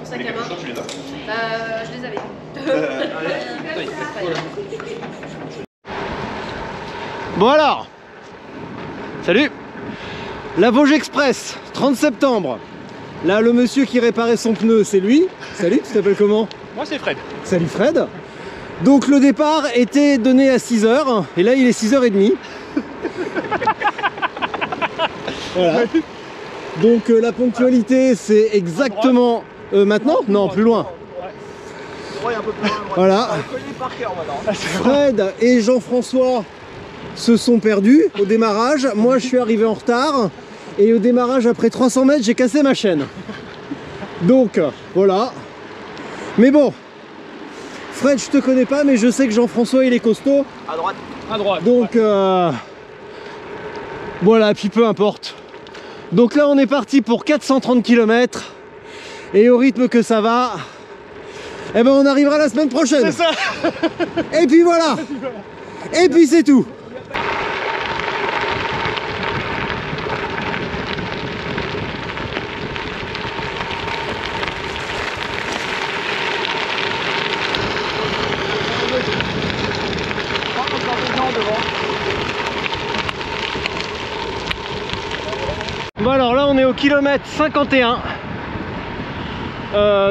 sac à main. Tu les as? Je les avais. Bon alors, salut. La Vosges Express, 30 septembre. Là, le monsieur qui réparait son pneu, c'est lui. Salut, tu t'appelles comment? Moi c'est Fred. Salut Fred. Donc le départ était donné à 6 h et là il est 6 h 30. Voilà. Donc la ponctualité c'est exactement maintenant? Non, plus loin. Voilà. Fred et Jean-François se sont perdus au démarrage. Moi je suis arrivé en retard et au démarrage après 300 mètres j'ai cassé ma chaîne. Donc voilà. Mais bon, Fred je te connais pas mais je sais que Jean-François il est costaud. À droite. À droite. Donc voilà, puis peu importe. Donc là on est parti pour 430 km et au rythme que ça va, eh ben on arrivera la semaine prochaine. C'est ça. Et puis voilà. Et puis c'est tout. Bon alors là on est au kilomètre 51.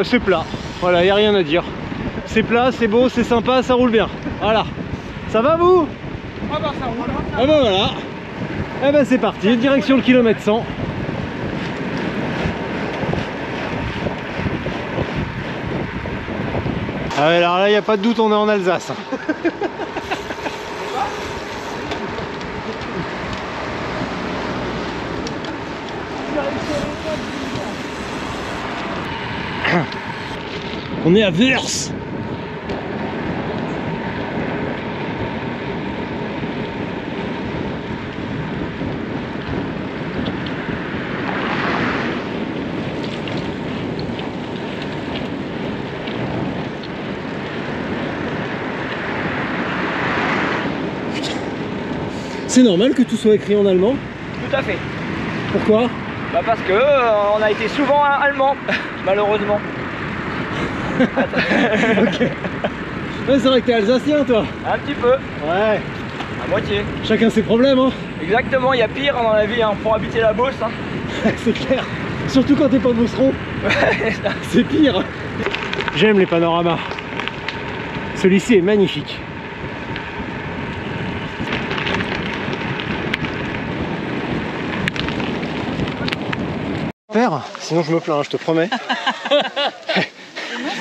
C'est plat, voilà, il n'y a rien à dire. C'est plat, c'est beau, c'est sympa, ça roule bien. Voilà. Ça va vous? Ah bah ça roule. Ah bah voilà. Eh ben c'est parti, direction le kilomètre 100. Ah ouais, alors là il n'y a pas de doute, on est en Alsace. On est à Vers. C'est normal que tout soit écrit en allemand? Tout à fait. Pourquoi? Bah parce que on a été souvent allemand, malheureusement. Ok. Ouais, c'est vrai que t'es alsacien toi. Un petit peu, Ouais. à moitié. Chacun ses problèmes hein. Exactement, il y a pire dans la vie hein, pour habiter la Beauce. Hein. C'est clair. Surtout quand t'es pas beauceron. C'est pire. J'aime les panoramas. Celui-ci est magnifique. Faire, sinon je me plains, je te promets.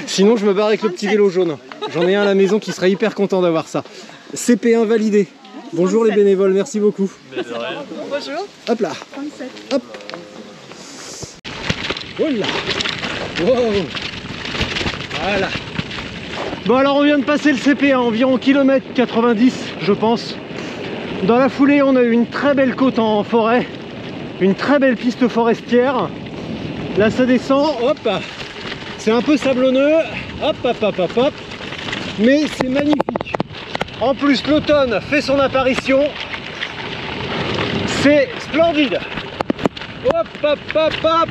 Sinon je me barre avec le petit vélo jaune. J'en ai un à la maison qui sera hyper content d'avoir ça. CP1 validé. Bonjour les bénévoles, merci beaucoup. Bonjour. Hop là. Hop. Oh là. Wow. Voilà. Bon alors on vient de passer le CP à environ kilomètre 90 je pense. Dans la foulée on a eu une très belle côte en forêt. Une très belle piste forestière. Là ça descend, hop. C'est un peu sablonneux. Hop hop hop hop hop. Mais c'est magnifique. En plus l'automne fait son apparition. C'est splendide. Hop hop hop hop.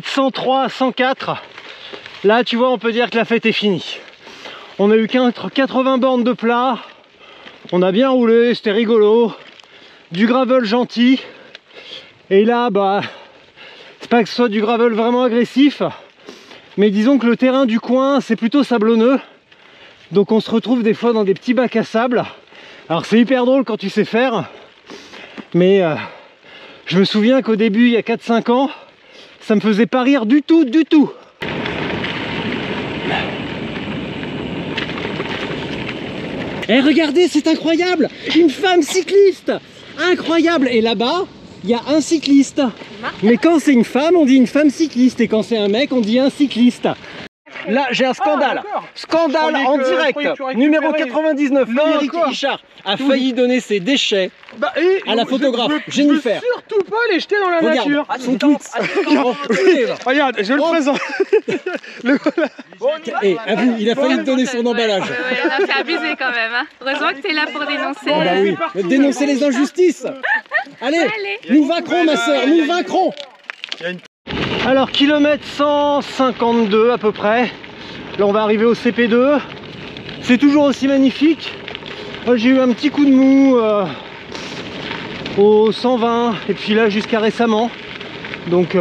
103, 104. Là tu vois on peut dire que la fête est finie. On a eu 80 bornes de plat. On a bien roulé, c'était rigolo. Du gravel gentil. Et là bah c'est pas que ce soit du gravel vraiment agressif, mais disons que le terrain du coin c'est plutôt sablonneux. Donc on se retrouve des fois dans des petits bacs à sable. Alors c'est hyper drôle quand tu sais faire. Mais je me souviens qu'au début il y a 4-5 ans, ça me faisait pas rire du tout, du tout. Eh regardez, c'est incroyable! Une femme cycliste! Incroyable! Et là-bas, il y a un cycliste. Mais quand c'est une femme, on dit une femme cycliste. Et quand c'est un mec, on dit un cycliste. Là, j'ai un scandale. Scandale en direct. Numéro 99, Frédéric Richard a failli donner ses déchets à la photographe Jennifer. Surtout pas les jeter dans la nature. Son tweet. Regarde, je le présente. Et à vous, il a failli donner son emballage. C'est abusé quand même. Hein. Heureusement que tu es là pour dénoncer. Oh bah oui, dénoncer les injustices. Allez, Allez. nous vaincrons ma soeur, nous vaincrons. Alors kilomètre 152 à peu près. Là on va arriver au CP2. C'est toujours aussi magnifique. J'ai eu un petit coup de mou au 120 et puis là jusqu'à récemment. Donc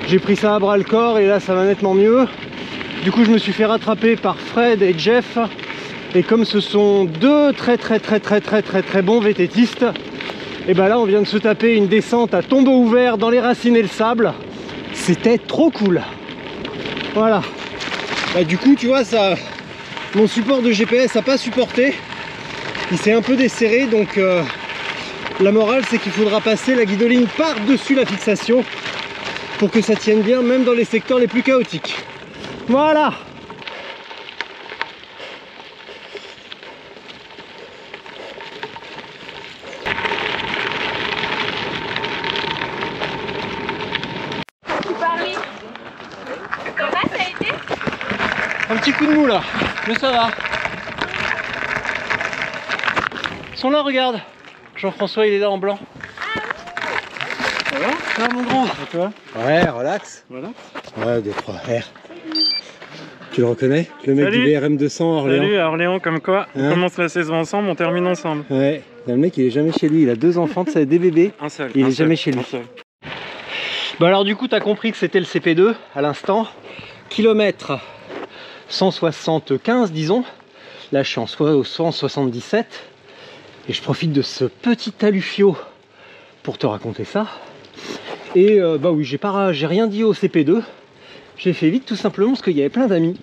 j'ai pris ça à bras le corps et là ça va nettement mieux. Du coup je me suis fait rattraper par Fred et Jeff. Et comme ce sont deux très bons vététistes, et ben là on vient de se taper une descente à tombeau ouvert dans les racines et le sable. C'était trop cool. Voilà. Bah, du coup tu vois ça, mon support de GPS n'a pas supporté. Il s'est un peu desserré, donc la morale c'est qu'il faudra passer la guidoline par-dessus la fixation pour que ça tienne bien même dans les secteurs les plus chaotiques. Voilà. Comment ça a été? Un petit coup de mou là, mais ça va. Ils sont là, regarde. Jean-François il est là en blanc. Ça va? Ça va mon grand? Et toi? Ouais, relax. Voilà. Ouais, 2, 3, R. Tu le reconnais? Le mec Salut. du BRM 200 à Orléans. Salut à Orléans, comme quoi on commence la saison ensemble, on termine ensemble. Ouais, le mec il est jamais chez lui, il a 2 enfants, c'est des bébés. Un seul. Il un est seul, jamais chez lui. un seul. Bah alors du coup t'as compris que c'était le CP2 à l'instant. Kilomètre 175 disons. Là je suis au 177. Et je profite de ce petit alufio pour te raconter ça. Et bah oui, j'ai rien dit au CP2. J'ai fait vite tout simplement parce qu'il y avait plein d'amis.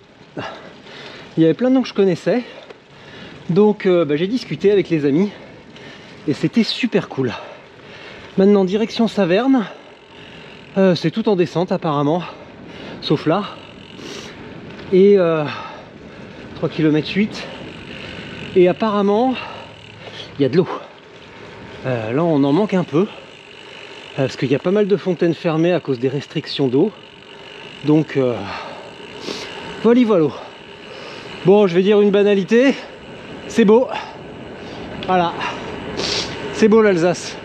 Il y avait plein de noms que je connaissais. Donc bah, j'ai discuté avec les amis. Et c'était super cool. Maintenant direction Saverne. C'est tout en descente apparemment. Sauf là. Et 3 km 8. Et apparemment il y a de l'eau. Là on en manque un peu. Parce qu'il y a pas mal de fontaines fermées à cause des restrictions d'eau. Donc voilà. Bon, je vais dire une banalité. C'est beau. Voilà. C'est beau l'Alsace.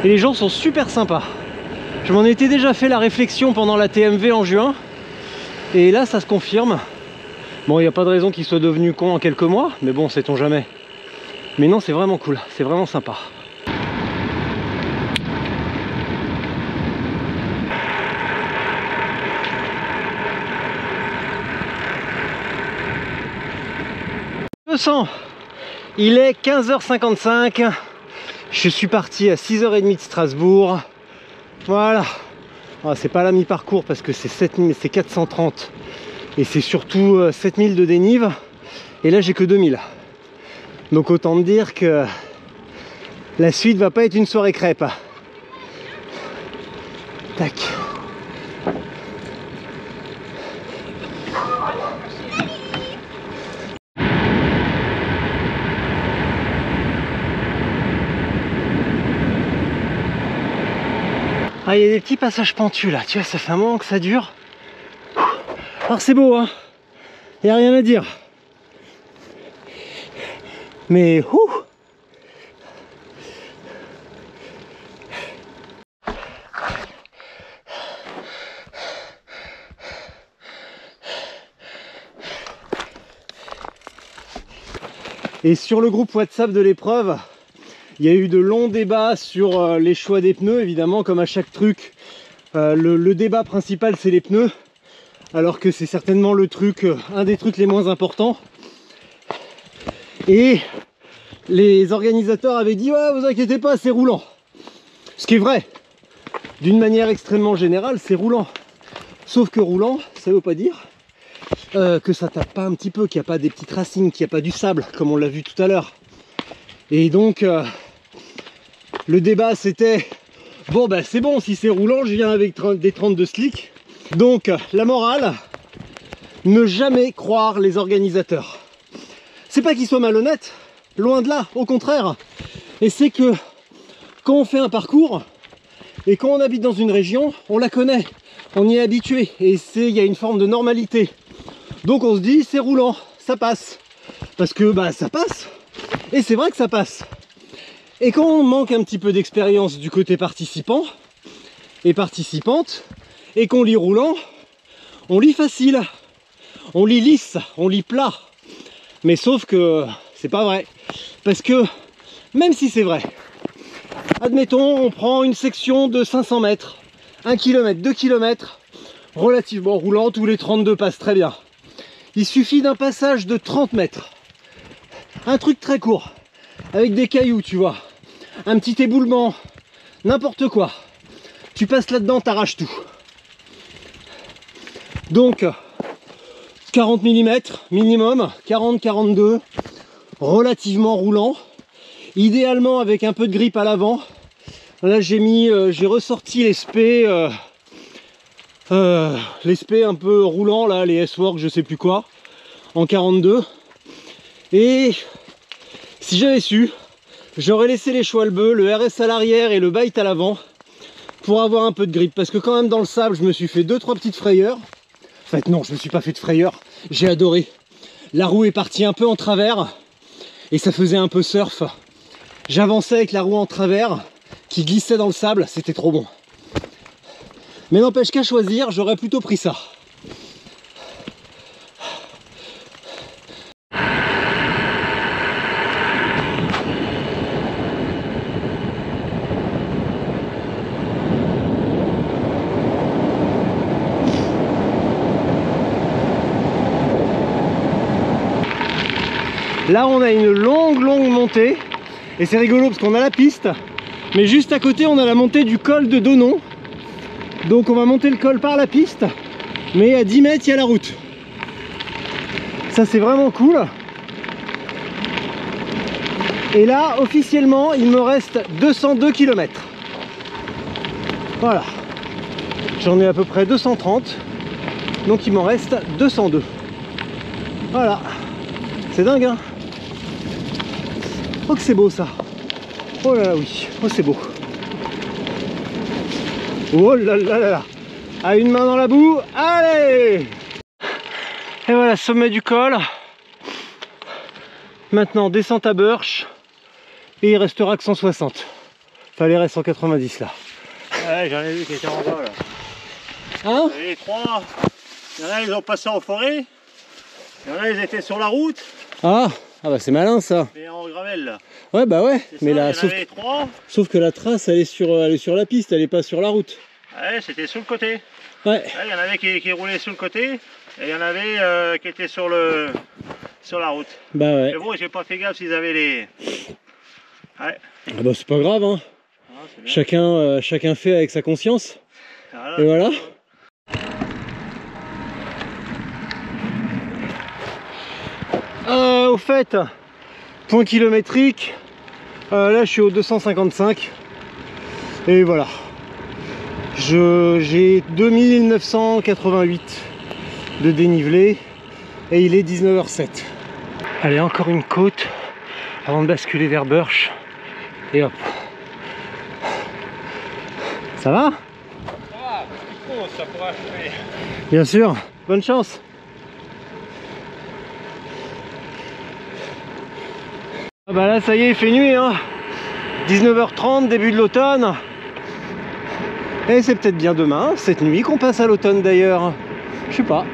Et les gens sont super sympas. Je m'en étais déjà fait la réflexion pendant la TMV en juin. Et là ça se confirme. Bon, il n'y a pas de raison qu'ils soient devenus cons en quelques mois. Mais bon, sait-on jamais. Mais non, c'est vraiment cool. C'est vraiment sympa. Il est 15h55. Je suis parti à 6h30 de Strasbourg. Voilà. Ah, c'est pas la mi-parcours parce que c'est 430. Et c'est surtout 7000 de dénive. Et là j'ai que 2000. Donc autant me dire que la suite va pas être une soirée crêpe. Tac. Ah, il y a des petits passages pentus là, tu vois, ça fait un moment que ça dure. Alors c'est beau, hein, il n'y a rien à dire. Mais et sur le groupe WhatsApp de l'épreuve, il y a eu de longs débats sur les choix des pneus, évidemment, comme à chaque truc. Le débat principal, c'est les pneus, alors que c'est certainement un des trucs les moins importants. Et les organisateurs avaient dit « Ouais, vous inquiétez pas, c'est roulant ». Ce qui est vrai. D'une manière extrêmement générale, c'est roulant. Sauf que roulant, ça veut pas dire que ça tape pas un petit peu, qu'il n'y a pas des petites racines, qu'il n'y a pas du sable, comme on l'a vu tout à l'heure. Et donc, le débat c'était, bon bah c'est bon, si c'est roulant, je viens avec des 32 slick. Donc, la morale, ne jamais croire les organisateurs. C'est pas qu'ils soient malhonnêtes, loin de là, au contraire. Et c'est que, quand on fait un parcours, et quand on habite dans une région, on la connaît, on y est habitué, et il y a une forme de normalité. Donc on se dit, c'est roulant, ça passe. Parce que, bah ça passe. Et c'est vrai que ça passe. Et quand on manque un petit peu d'expérience du côté participant et participante, et qu'on lit roulant, on lit facile, on lit lisse, on lit plat. Mais sauf que c'est pas vrai. Parce que, même si c'est vrai, admettons, on prend une section de 500 mètres, 1 km, 2 km, relativement roulante, où les 32 passent très bien. Il suffit d'un passage de 30 mètres. Un truc très court, avec des cailloux, tu vois. Un petit éboulement, n'importe quoi. Tu passes là-dedans, t'arraches tout. Donc, 40 mm minimum, 40-42, relativement roulant. Idéalement avec un peu de grippe à l'avant. Là j'ai ressorti les spé un peu roulant là, les S-Work, je sais plus quoi, en 42. Et si j'avais su, j'aurais laissé les Schwalbe, le RS à l'arrière et le Byte à l'avant pour avoir un peu de grippe. Parce que quand même dans le sable, je me suis fait 2-3 petites frayeurs. En fait non, je me suis pas fait de frayeurs, j'ai adoré. La roue est partie un peu en travers et ça faisait un peu surf. J'avançais avec la roue en travers qui glissait dans le sable, c'était trop bon. Mais n'empêche qu'à choisir, j'aurais plutôt pris ça. Là on a une longue montée et c'est rigolo parce qu'on a la piste mais juste à côté on a la montée du col de Donon, donc on va monter le col par la piste mais à 10 mètres il y a la route. Ça c'est vraiment cool. Et là officiellement il me reste 202 km. Voilà, j'en ai à peu près 230 donc il m'en reste 202. Voilà, c'est dingue hein. Oh que c'est beau ça. Oh là là oui, oh c'est beau. Oh là là là là. À une main dans la boue, allez. Et voilà, sommet du col. Maintenant descente à Birch. Et il restera que 160. Enfin les reste 190 là. Ouais, j'en ai vu qui étaient en bas là. Hein? Les trois, il y en a ils ont passé en forêt. Il y en a ils étaient sur la route. Ah bah c'est malin ça. Et en gravel là. Ouais bah ouais, mais ça, là sauf que la trace elle est sur la piste, elle est pas sur la route. Ouais, c'était sur le côté. Ouais. Il y en avait qui roulaient sur le côté et il y en avait qui étaient sur la route. Bah ouais. Mais bon, j'ai pas fait gaffe s'ils avaient les. Ouais. Ah bah c'est pas grave hein. Ah, c'est bien. Chacun fait avec sa conscience. Voilà. Et voilà. Au fait, point kilométrique, là je suis au 255 et voilà, j'ai 2988 de dénivelé et il est 19h07. Allez, encore une côte avant de basculer vers Birch et hop. Ça va? Ah, il faut, ça pourra achever. Bien sûr, bonne chance. Ah bah là ça y est, il fait nuit hein. 19h30, début de l'automne. Et c'est peut-être bien demain, cette nuit, qu'on passe à l'automne d'ailleurs. Je sais pas,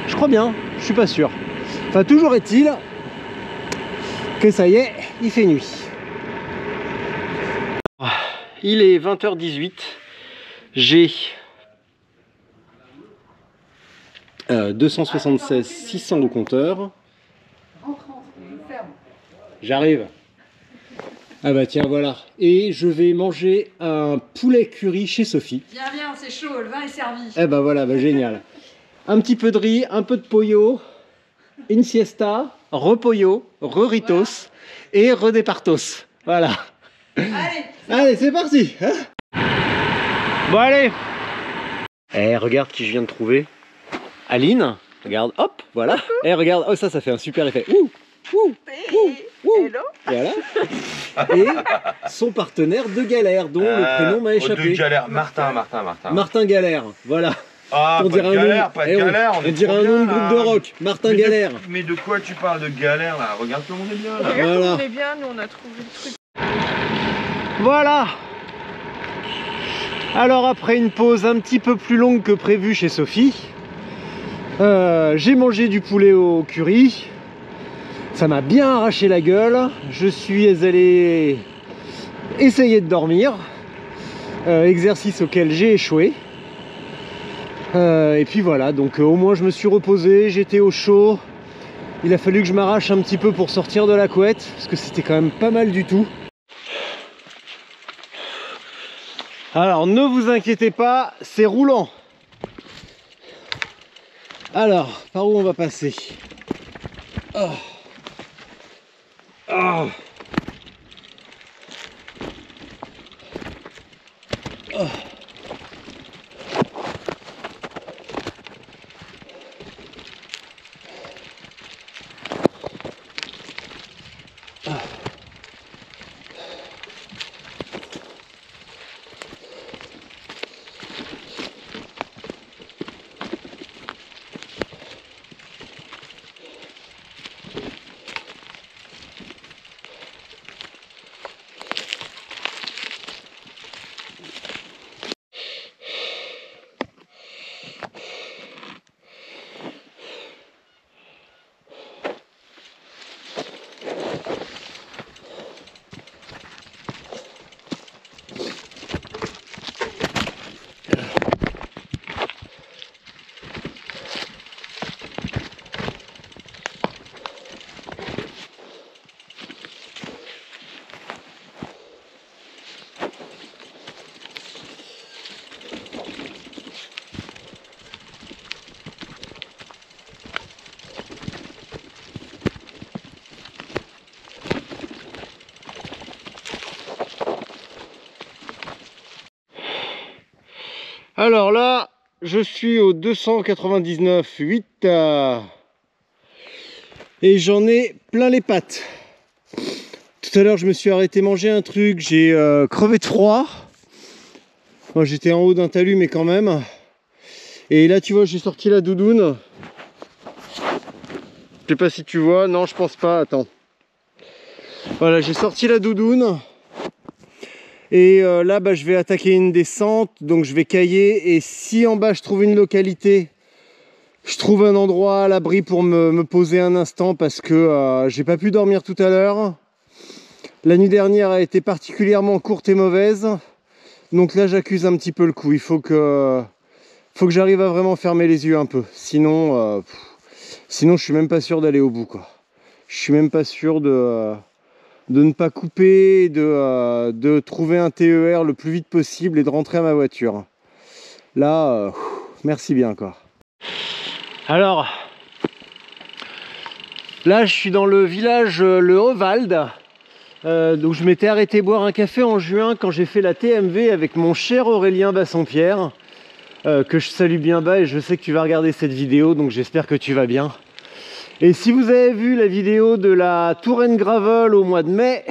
je crois bien, je suis pas sûr. Enfin toujours est-il que ça y est, il fait nuit. Il est 20h18. J'ai 276 600 au compteur. J'arrive. Ah bah tiens voilà. Et je vais manger un poulet curry chez Sophie. Viens, viens, c'est chaud, le vin est servi. Eh bah voilà, bah génial. Un petit peu de riz, un peu de pollo, une siesta, repollo, re-ritos et redépartos. Voilà. Allez, c'est parti hein. Bon allez. Eh regarde qui je viens de trouver. Aline, regarde, hop, voilà. Eh regarde, oh ça fait un super effet. Ouh, ouh, ouh, ouh. Hello. Voilà. Et son partenaire de galère, dont le prénom m'a échappé. De galère, Martin. Martin Galère, voilà. Ah, On pas de dirait galère, pas de eh, galère. on dirait un nom de groupe de rock. Martin Galère. Mais de quoi tu parles de galère là? Regarde comme on est bien là. Regarde Voilà. comme on est bien, nous on a trouvé le truc. Voilà. Alors après une pause un petit peu plus longue que prévu chez Sophie, j'ai mangé du poulet au curry. Ça m'a bien arraché la gueule. Je suis allé essayer de dormir. Exercice auquel j'ai échoué. Et puis voilà, donc au moins je me suis reposé, j'étais au chaud. Il a fallu que je m'arrache un petit peu pour sortir de la couette, parce que c'était quand même pas mal du tout. Alors ne vous inquiétez pas, c'est roulant. Alors, par où on va passer? Oh. Oh. Oh. Alors là, je suis au 299,8 et j'en ai plein les pattes. Tout à l'heure, je me suis arrêté manger un truc, j'ai crevé de froid. Moi, j'étais en haut d'un talus, mais quand même. Et là, tu vois, j'ai sorti la doudoune. Je sais pas si tu vois, non, je pense pas, attends. Voilà, j'ai sorti la doudoune. Et là, bah, je vais attaquer une descente, donc je vais cailler. Et si en bas, je trouve une localité, je trouve un endroit à l'abri pour me poser un instant parce que j'ai pas pu dormir tout à l'heure. La nuit dernière a été particulièrement courte et mauvaise. Donc là, j'accuse un petit peu le coup. Il faut que j'arrive à vraiment fermer les yeux un peu. Sinon, je suis même pas sûr d'aller au bout, quoi. Je suis même pas sûr de ne pas couper, de trouver un TER le plus vite possible et de rentrer à ma voiture. Là, merci bien, quoi. Alors, là je suis dans le village Le Heuwald. Donc je m'étais arrêté boire un café en juin quand j'ai fait la TMV avec mon cher Aurélien Bassompierre, que je salue bien bas et je sais que tu vas regarder cette vidéo, donc j'espère que tu vas bien. Et si vous avez vu la vidéo de la Touraine Gravel au mois de mai,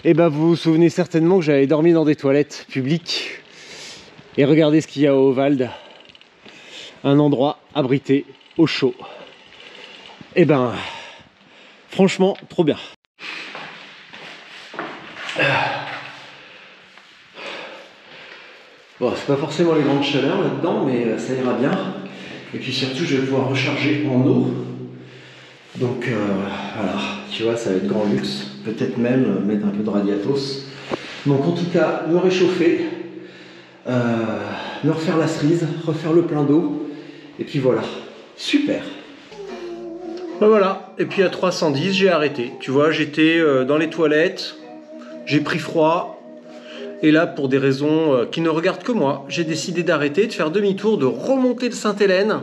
eh ben vous vous souvenez certainement que j'avais dormi dans des toilettes publiques. Et regardez ce qu'il y a au Heuwald. Un endroit abrité au chaud. Eh ben, franchement, trop bien. Bon, c'est pas forcément les grandes chaleurs là-dedans, mais ça ira bien. Et puis surtout, je vais pouvoir recharger en eau. Donc voilà, tu vois, ça va être grand luxe. Peut-être même mettre un peu de radiatos. Donc en tout cas, me réchauffer, me refaire la cerise, refaire le plein d'eau. Et puis voilà, super. Ben voilà, et puis à 310, j'ai arrêté. Tu vois, j'étais dans les toilettes, j'ai pris froid. Et là, pour des raisons qui ne regardent que moi, j'ai décidé d'arrêter, de faire demi-tour, de remonter le Sainte-Hélène,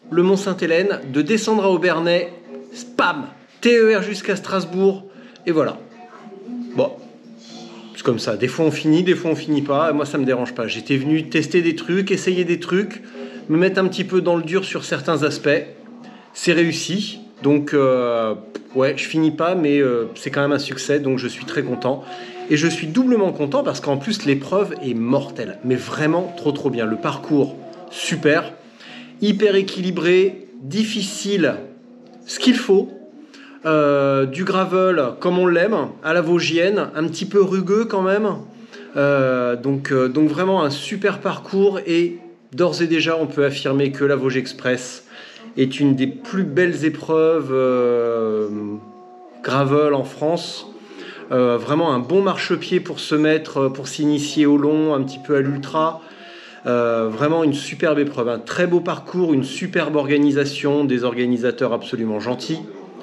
le mont Sainte-Hélène, de descendre à Aubernais, spam, TER jusqu'à Strasbourg, et voilà. Bon, c'est comme ça, des fois on finit, des fois on finit pas, et moi ça me dérange pas. J'étais venu tester des trucs, essayer des trucs, me mettre un petit peu dans le dur sur certains aspects, c'est réussi, donc ouais, je finis pas, mais c'est quand même un succès, donc je suis très content. Et je suis doublement content parce qu'en plus l'épreuve est mortelle, mais vraiment trop bien. Le parcours, super, hyper équilibré, difficile, ce qu'il faut. du gravel comme on l'aime, à la vosgienne, un petit peu rugueux quand même. Donc vraiment un super parcours et d'ores et déjà on peut affirmer que la Vosges Express est une des plus belles épreuves gravel en France. Vraiment un bon marchepied pour se mettre, pour s'initier au long, un petit peu à l'ultra. Vraiment une superbe épreuve, un très beau parcours, une superbe organisation, des organisateurs absolument gentils,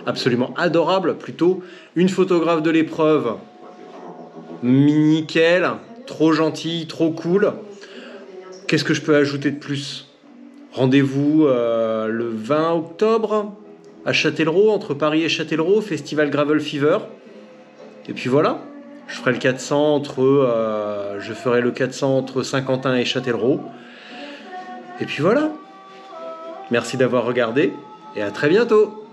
absolument adorables plutôt, une photographe de l'épreuve nickel, trop gentille, trop cool. Qu'est-ce que je peux ajouter de plus? Rendez-vous le 20 octobre à Châtellerault, entre Paris et Châtellerault, Festival Gravel Fever. Et puis voilà, je ferai le 400 entre Saint-Quentin et Châtellerault. Et puis voilà. Merci d'avoir regardé et à très bientôt.